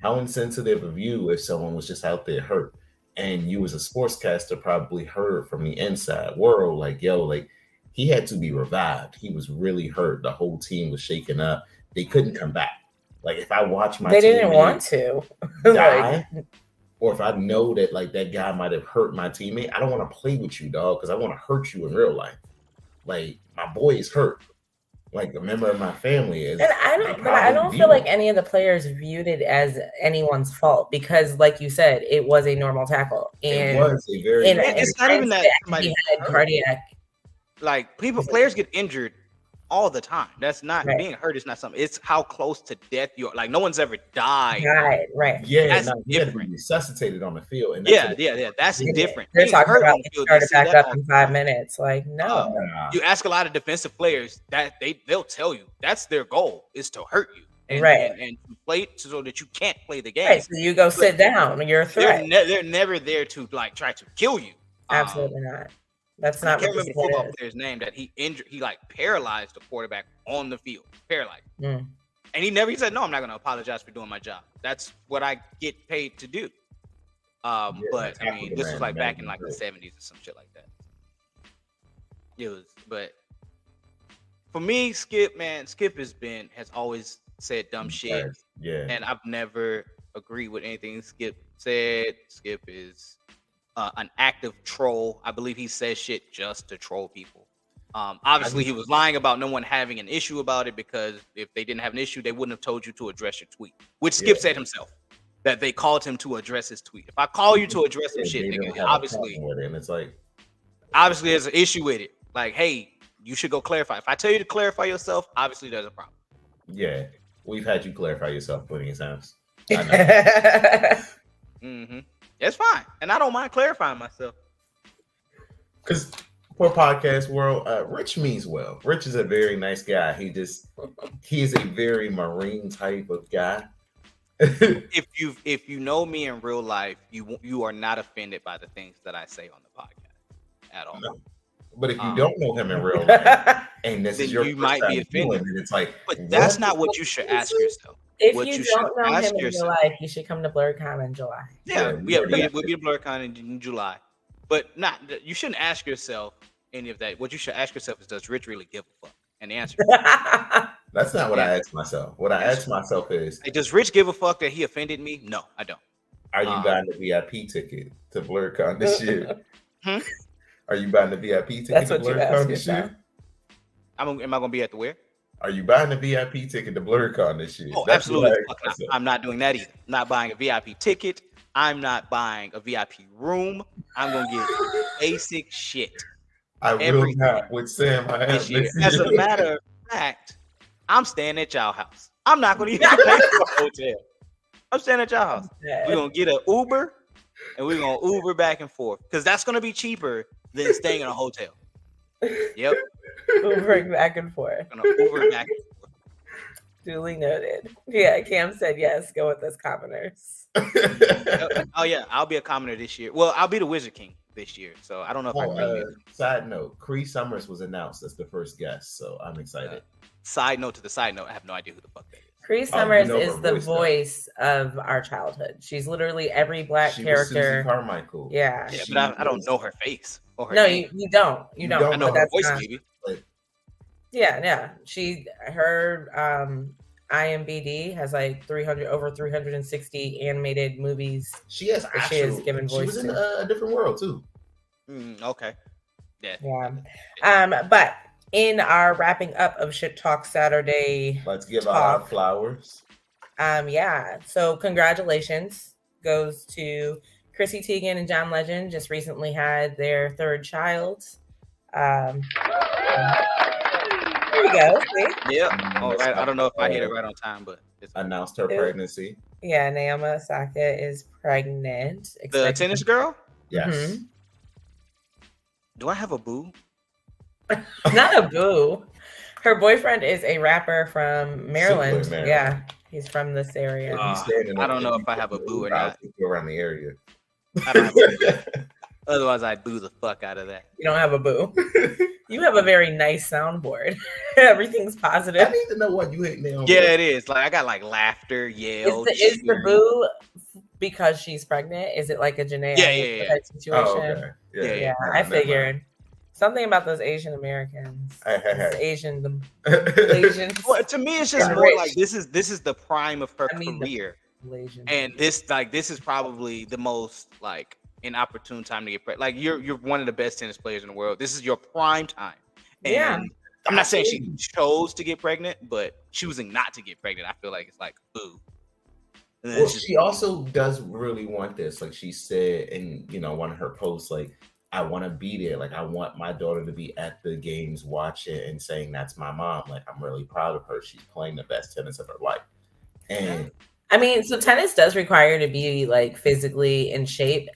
how insensitive of you if someone was just out there hurt. And you as a sportscaster probably heard from the inside world, like, yo, like he had to be revived. He was really hurt. The whole team was shaken up. They couldn't come back. Like if I watch my team didn't want to die, or if I know that like that guy might have hurt my teammate, I don't want to play with you, dog, because I want to hurt you in real life. Like my boy is hurt. Like a member of my family is. And I don't feel like any of the players viewed it as anyone's fault because, like you said, it was a normal tackle. And it was a very. It's not even that he had cardiac. Like players get injured all the time. That's not being hurt. It's not something. It's how close to death you are. Like no one's ever died. Right. Yeah, that's different. Resuscitated on the field. And that's different. They're talking about started back up in 5 minutes. Like no. You ask a lot of defensive players that they'll tell you that's their goal is to hurt you. And, and play so that you can't play the game. Right. So you go sit down. You're a threat. They're never there to like try to kill you. Absolutely not. That's not. I can't remember the football player's name that he injured. He like paralyzed the quarterback on the field. Paralyzed. And he said, "No, I'm not going to apologize for doing my job. That's what I get paid to do." But I mean, this was like back in like the 70s or some shit like that. It was, but for me, Skip has always said dumb shit. Yeah. And I've never agreed with anything Skip said. Skip is an active troll. I believe he says shit just to troll people. Obviously, he was lying about no one having an issue about it because if they didn't have an issue, they wouldn't have told you to address your tweet, which Skip said himself that they called him to address his tweet. If I call you to address some shit, nigga, obviously, and it's like, obviously, there's an issue with it. Like, hey, you should go clarify. If I tell you to clarify yourself, obviously, there's a problem. Yeah. We've had you clarify yourself plenty of times. Mm-hmm. It's fine, and I don't mind clarifying myself. Because for podcast world, Rich means well. Rich is a very nice guy. He is a very marine type of guy. If you know me in real life, you are not offended by the things that I say on the podcast at all. No. But if you don't know him in real life, and this is your you first might time be offended. doing it, it's like, but that's not what you should ask yourself. If what you you don't know him in yourself, real life, you should come to BlurCon in July. we'll be at BlurCon in July. But you shouldn't ask yourself any of that. What you should ask yourself is, does Rich really give a fuck? And the answer that's not what I asked myself. What I asked myself is, does Rich give a fuck that he offended me? No, I don't. Are you buying the VIP ticket to BlurCon this year? Are you buying the VIP ticket That's to what you BlurCon ask this yourself. year? Am I going to be at the where? Are you buying the VIP ticket to BlurCon this year? Oh, absolutely. I'm not doing that either. I'm not buying a VIP ticket. I'm not buying a VIP room. I'm going to get basic shit. I will not with Sam. I am As a matter of fact, I'm staying at y'all house. I'm not going to even pay for a hotel. I'm staying at y'all house. We're going to get an Uber, and we're going to Uber back and forth, because that's going to be cheaper than staying in a hotel. Yep. Ubering back and forth. Gonna Uber back and forth. Duly noted. Yeah, Cam said yes. Go with us commoners. Oh yeah, I'll be a commoner this year. Well, I'll be the Wizard King this year, so I don't know if I can. Side note: Cree Summers was announced as the first guest, so I'm excited. Side note to the side note: I have no idea who the fuck that is. Cree Summers is the voice of our childhood. She's literally every black character. Susie Carmichael. Yeah, but I don't know her face. Or her no, name. You don't. You don't. I know her voice, maybe. Yeah. Her IMBD has like over 360 animated movies. She has given voice. She was in a different world too. Okay. Yeah. But in our wrapping up of Shit Talk Saturday, let's give out our flowers. Yeah. So congratulations goes to Chrissy Teigen and John Legend. Just recently had their third child. There you go. See? Yeah. All right. I don't know if I hit it right on time, but it's announced her pregnancy. Yeah, Naomi Osaka is pregnant. The tennis girl? Yes. Mm-hmm. Do I have a boo? Not a boo. Her boyfriend is a rapper from Maryland. Yeah, he's from this area. I don't know if I have a boo or not. Around the area. I don't have a boo. Otherwise, I'd boo the fuck out of that. You don't have a boo. You have a very nice soundboard. Everything's positive. I need to know what you hate now. Yeah, it is. Like I got like laughter, yell. Is the boo because she's pregnant? Is it like a genetic situation? Oh, okay. Yeah. I figured. Something about those Asian Americans. Asians. Well, to me, it's just more like this is the prime of her career. And this is probably the most like inopportune time to get pregnant. Like you're one of the best tennis players in the world. This is your prime time. And I'm not saying she chose to get pregnant, but choosing not to get pregnant, I feel like it's like boo. Well, she also does really want this. Like she said in one of her posts, like, I want to be there. Like, I want my daughter to be at the games watching and saying that's my mom. Like, I'm really proud of her. She's playing the best tennis of her life. And I mean, so tennis does require to be like physically in shape,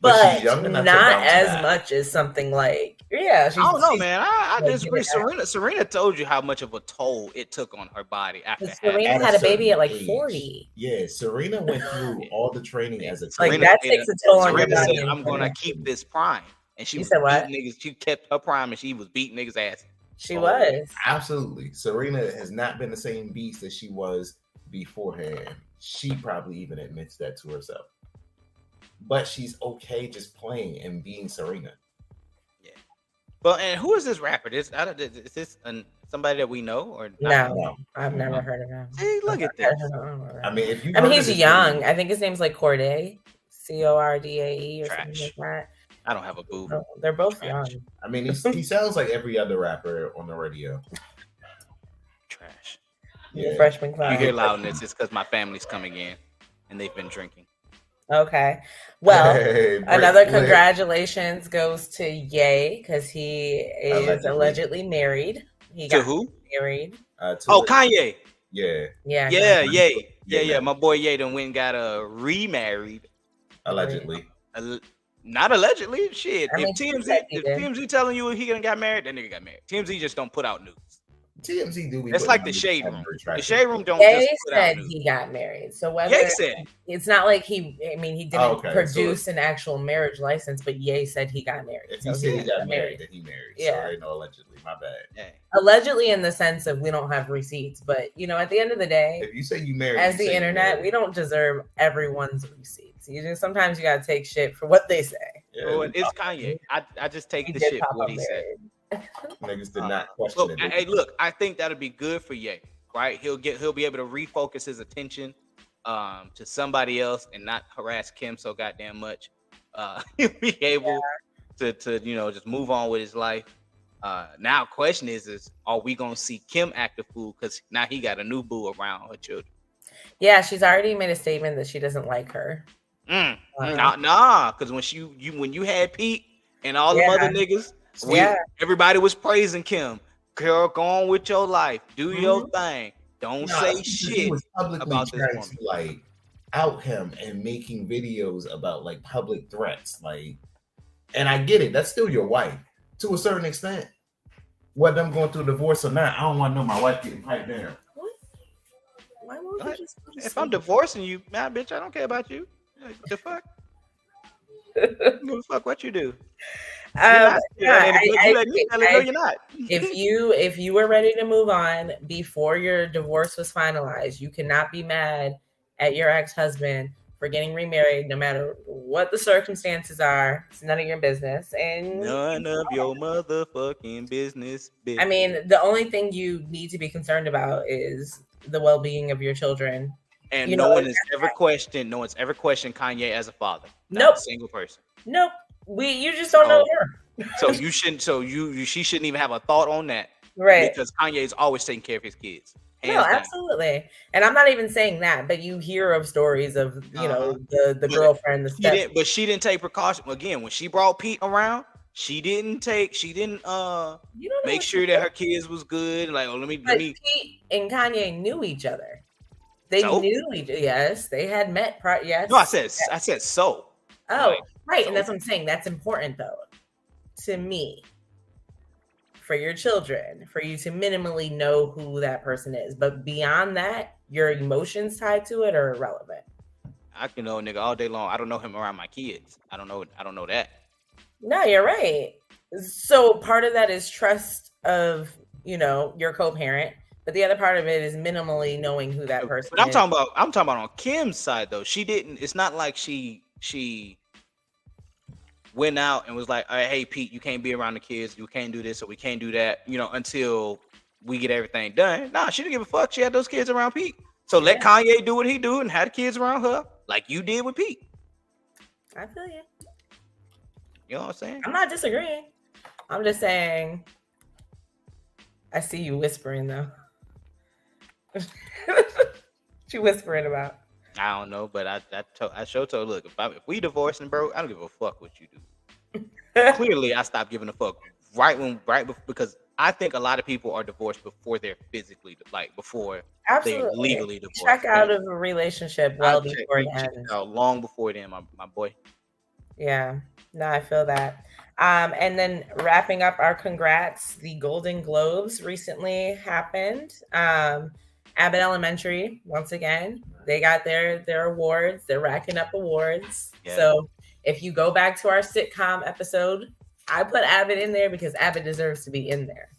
but not as much as something like I don't know, man. I disagree. Serena told you how much of a toll it took on her body after Serena had a baby at like 40. Yeah, Serena went through all the training as a like that takes a toll on your body. I'm gonna keep this prime, and she was niggas. She kept her prime, and she was beating niggas' ass. She was absolutely. Serena has not been the same beast as she was beforehand. She probably even admits that to herself. But she's okay just playing and being Serena. Yeah. Well, and who is this rapper? Is this somebody that we know or not? No, I've never heard of him. Hey, look at this. I mean, he's young. I think his name's like Cordae, Cordae or something like that. I don't have a boo. Oh, they're both young. I mean, he sounds like every other rapper on the radio. Trash. Yeah. Freshman class. You hear loudness? It's because my family's coming in, and they've been drinking. Okay. Well, another congratulations goes to Ye because he is allegedly married. He got who? Married. Kanye. Yeah. Yeah. My boy Ye done went and got remarried. Allegedly. Not allegedly. Shit. I mean, If TMZ telling you he done got married, that nigga got married. TMZ just don't put out news. TMZ do be. It's like the shade room. The shade room don't Ye just put out said news. he got married. So whether Ye said it's not like he didn't produce an actual marriage license, but Ye said he got married. If he said he got married, then he married. Yeah. So they know allegedly. My bad. Yeah. Allegedly in the sense of we don't have receipts, but at the end of the day, if you say you married, as the internet, we don't deserve everyone's receipts. Sometimes you gotta take shit for what they say. Yeah, well, it's Kanye. I just take the shit for what he said. Niggas did not question it. Hey, look, I think that'll be good for Ye, right? He'll be able to refocus his attention to somebody else and not harass Kim so goddamn much. He'll be able to just move on with his life. Now question is are we gonna see Kim act a fool because now he got a new boo around her children? Yeah, she's already made a statement that she doesn't like her. Nah, because when you had Pete and all the other niggas, everybody was praising Kim. Girl, go on with your life, do your thing, don't say shit. He was publicly about this trying to like out him and making videos about like public threats, like, and I get it. That's still your wife to a certain extent. Whether I'm going through a divorce or not, I don't want to know my wife getting piped down. Why won't you just if I'm divorcing you, man, bitch, I don't care about you. The fuck? The fuck what you do? You're not. If you were ready to move on before your divorce was finalized, you cannot be mad at your ex-husband for getting remarried, no matter what the circumstances are. It's none of your business. And none of your motherfucking business, bitch. I mean, the only thing you need to be concerned about is the well-being of your children. And no one has ever questioned Kanye as a father. Nope. A single person. Nope. You just don't know her. So you shouldn't. She shouldn't even have a thought on that, right? Because Kanye is always taking care of his kids. No, absolutely. And I'm not even saying that, but you hear of stories of the girlfriend, the step. But she didn't take precaution again when she brought Pete around. She didn't make sure that her kids was good. Like, let me. Pete and Kanye knew each other. They knew each other. Yes, they had met. Yes. No, I said so. Oh, right. So. And that's what I'm saying. That's important, though, to me, for your children, for you to minimally know who that person is. But beyond that, your emotions tied to it are irrelevant. I can know a nigga all day long. I don't know him around my kids. I don't know that. No, you're right. So part of that is trust of, your co-parent. But the other part of it is minimally knowing who that person is. But I'm talking about on Kim's side though. She didn't. It's not like she went out and was like, "Hey Pete, you can't be around the kids. You can't do this or we can't do that." Until we get everything done. Nah, she didn't give a fuck. She had those kids around Pete. So let Kanye do what he do and have the kids around her, like you did with Pete. I feel you. You know what I'm saying? I'm not disagreeing. I'm just saying. I see you whispering though. What you whispering about? I don't know, but I told look, if we divorcing, bro, I don't give a fuck what you do. Clearly, I stopped giving a fuck because I think a lot of people are divorced before they're physically before they're legally divorced. Check out of a relationship before it happens. Long before then, my boy. Yeah, no, I feel that. And then wrapping up our congrats, the Golden Globes recently happened. Abbott Elementary, once again, they got their awards. They're racking up awards. Yeah. So if you go back to our sitcom episode, I put Abbott in there because Abbott deserves to be in there.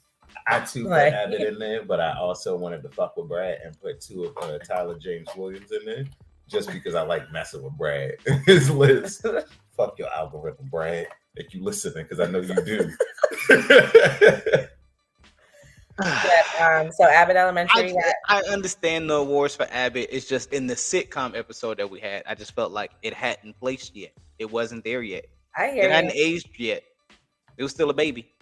I too put Abbott in there, but I also wanted to fuck with Brad and put two of Tyler James Williams in there just because I like messing with Brad. His list. Fuck your algorithm, Brad. If you listening, because I know you do. So Abbott Elementary. I understand the awards for Abbott. It's just in the sitcom episode that we had, I just felt like it hadn't placed yet. It wasn't there yet. It hadn't aged yet. It was still a baby.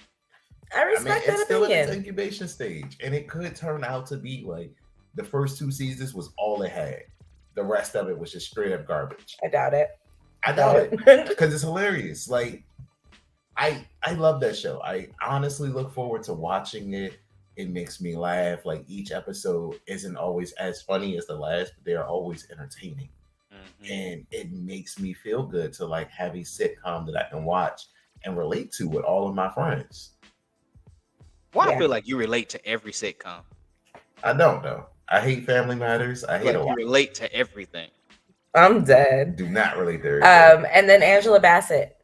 I respect that it's opinion. Still in its incubation stage, and it could turn out to be like the first 2 seasons was all it had. The rest of it was just straight up garbage. I doubt it. I doubt it because it's hilarious. Like I love that show. I honestly look forward to watching it. it makes me laugh. Like each episode isn't always as funny as the last, but they are always entertaining. And it makes me feel good to like have a sitcom that I can watch and relate to with all of my friends. Well, I feel like you relate to every sitcom. I don't know. I hate Family Matters. I hate you relate to everything. I'm dead. Do not relate to everything. And then Angela Bassett,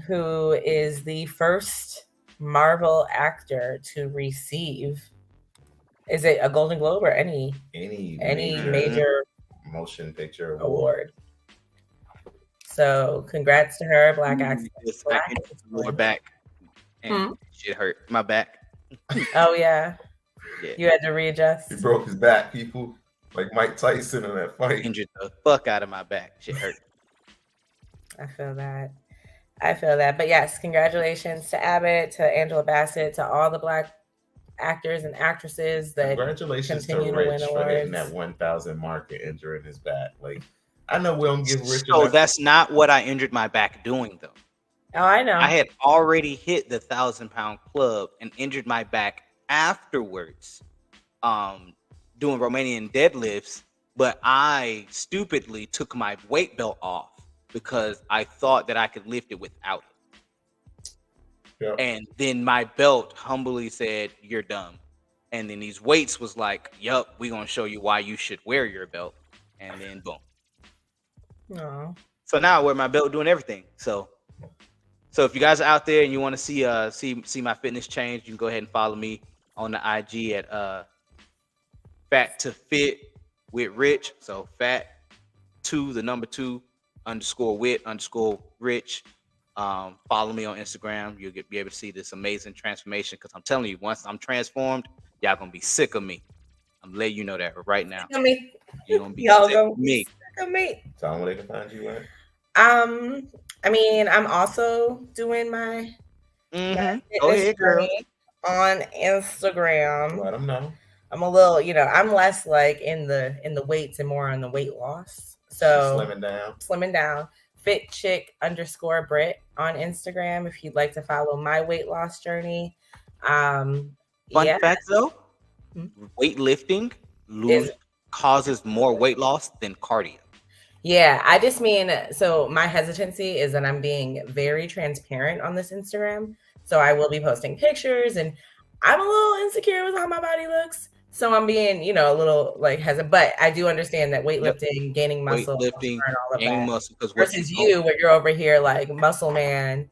who is the first Marvel actor to receive, is it a Golden Globe or any major motion picture award? So congrats to her, Black actress. I injured my back, and shit hurt my back. Oh yeah, you had to readjust. He broke his back, people, like Mike Tyson in that fight. Injured the fuck out of my back. Shit hurt. I feel that. But yes, congratulations to Abbott, to Angela Bassett, to all the Black actors and actresses that congratulations continue to Rich for hitting that 1,000 mark and injuring his back. Like, I know we don't give Rich. So that's not what I injured my back doing, though. Oh, I know. I had already hit the 1,000-pound club and injured my back afterwards, doing Romanian deadlifts. But I stupidly took my weight belt off because I thought that I could lift it without it. Yep. And then my belt humbly said, "You're dumb." And then these weights was like, "Yup, we're gonna show you why you should wear your belt." And then boom. Aww. So now I wear my belt doing everything. So if you guys are out there and you want to see my fitness change, you can go ahead and follow me on the IG at Fat to Fit with Rich. So fat 2 _ _wit _rich. Follow me on Instagram. You'll be able to see this amazing transformation. Because I'm telling you, once I'm transformed, y'all gonna be sick of me. I'm letting you know that right now. You're gonna be sick of me. Tell them where they can find you at. I mean, I'm also doing my fitness journey on Instagram. Let them know. I'm a little, I'm less like in the weights and more on the weight loss. So slimming down. Fit chick _Brit on Instagram if you'd like to follow my weight loss journey. Fun fact though, weightlifting causes more weight loss than cardio. Yeah, I just mean, so my hesitancy is that I'm being very transparent on this Instagram. So I will be posting pictures and I'm a little insecure with how my body looks. So I'm being, a little like hesitant, but I do understand that weightlifting, gaining muscle, weightlifting, gaining muscle, versus you, where you're over here like muscle man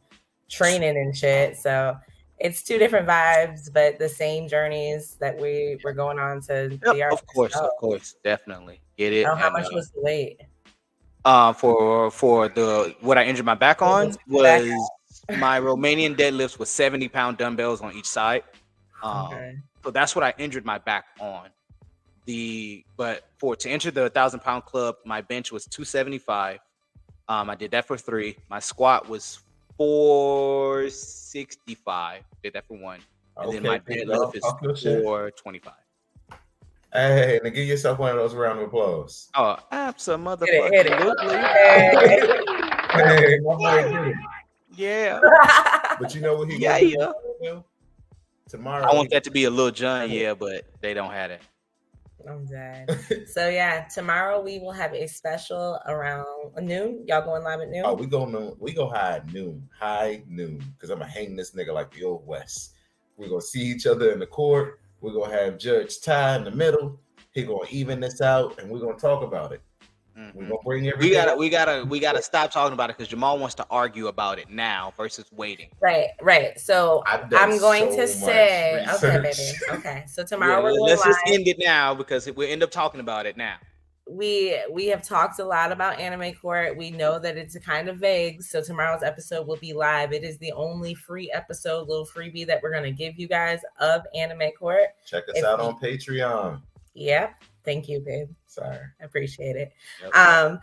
training and shit. So it's two different vibes, but the same journeys that we're going on to the art. Of course, definitely get it. How much was the weight? For the what I injured my back on was my Romanian deadlifts with 70-pound dumbbells on each side. So that's what I injured my back on. But to enter the 1,000-pound club, my bench was 275. I did that for 3. My squat was 465. Did that for 1, and then my deadlift is 425. Hey, now give yourself one of those round of applause. Oh, absolutely. Hey, my boy did it. Yeah. But you know what he got? Tomorrow. I want that to be a Lil Jon, but they don't have it. I'm dead. So yeah, tomorrow we will have a special around noon. Y'all going live at noon? Oh, we go high at noon. High noon. Because I'm gonna hang this nigga like the old West. We're gonna see each other in the court. We're gonna have Judge Ty in the middle. He gonna even this out, and we're gonna talk about it. We're gonna bring everything. We gotta stop talking about it because Jamal wants to argue about it now versus waiting. Right. So I'm going to say, okay, baby. Okay. So tomorrow let's just end it now because we'll end up talking about it now. We have talked a lot about Anime Court. We know that it's kind of vague. So tomorrow's episode will be live. It is the only free episode, little freebie that we're gonna give you guys of Anime Court. Check us out on Patreon. Yep. Thank you, babe. Sorry. I appreciate it. Yep.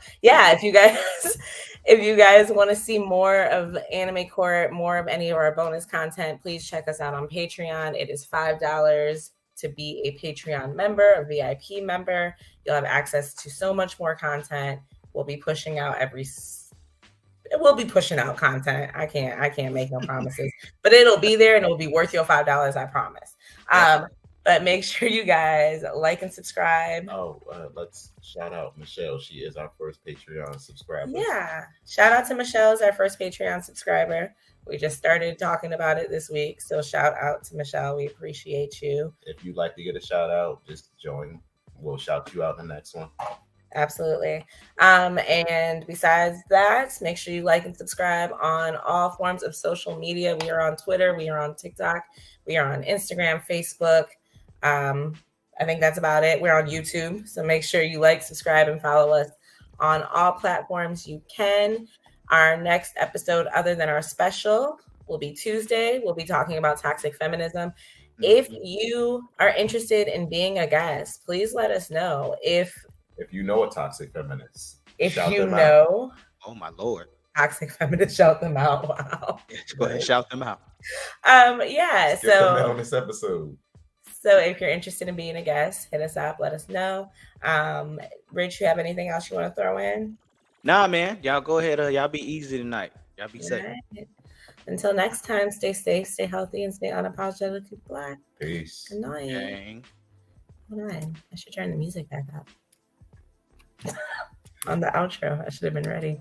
If you guys want to see more of Anime Court, more of any of our bonus content, please check us out on Patreon. It is $5 to be a Patreon member, a VIP member. You'll have access to so much more content. We'll be pushing out content. I can't make no promises, but it'll be there and it'll be worth your $5. I promise. But make sure you guys like and subscribe. Oh, let's shout out Michelle. She is our first Patreon subscriber. Yeah. Shout out to Michelle, our first Patreon subscriber. We just started talking about it this week. So shout out to Michelle. We appreciate you. If you'd like to get a shout out, just join. We'll shout you out in the next one. Absolutely. And besides that, make sure you like and subscribe on all forms of social media. We are on Twitter. We are on TikTok. We are on Instagram, Facebook. I think that's about it. We're on YouTube. So make sure you like, subscribe, and follow us on all platforms you can. Our next episode, other than our special, will be Tuesday. We'll be talking about toxic feminism. If you are interested in being a guest, please let us know. If you know a toxic feminist, if you know, oh my Lord, toxic feminists, shout them out. Wow. Go ahead, shout them out. Yeah. Skip them out on this episode. So if you're interested in being a guest, hit us up. Let us know. Rich, you have anything else you want to throw in? Nah, man. Y'all go ahead. Y'all be easy tonight. Y'all be safe. Right. Until next time, stay safe, stay healthy, and stay unapologetically black. Peace. Good night. Good night. I should turn the music back up. On the outro, I should have been ready.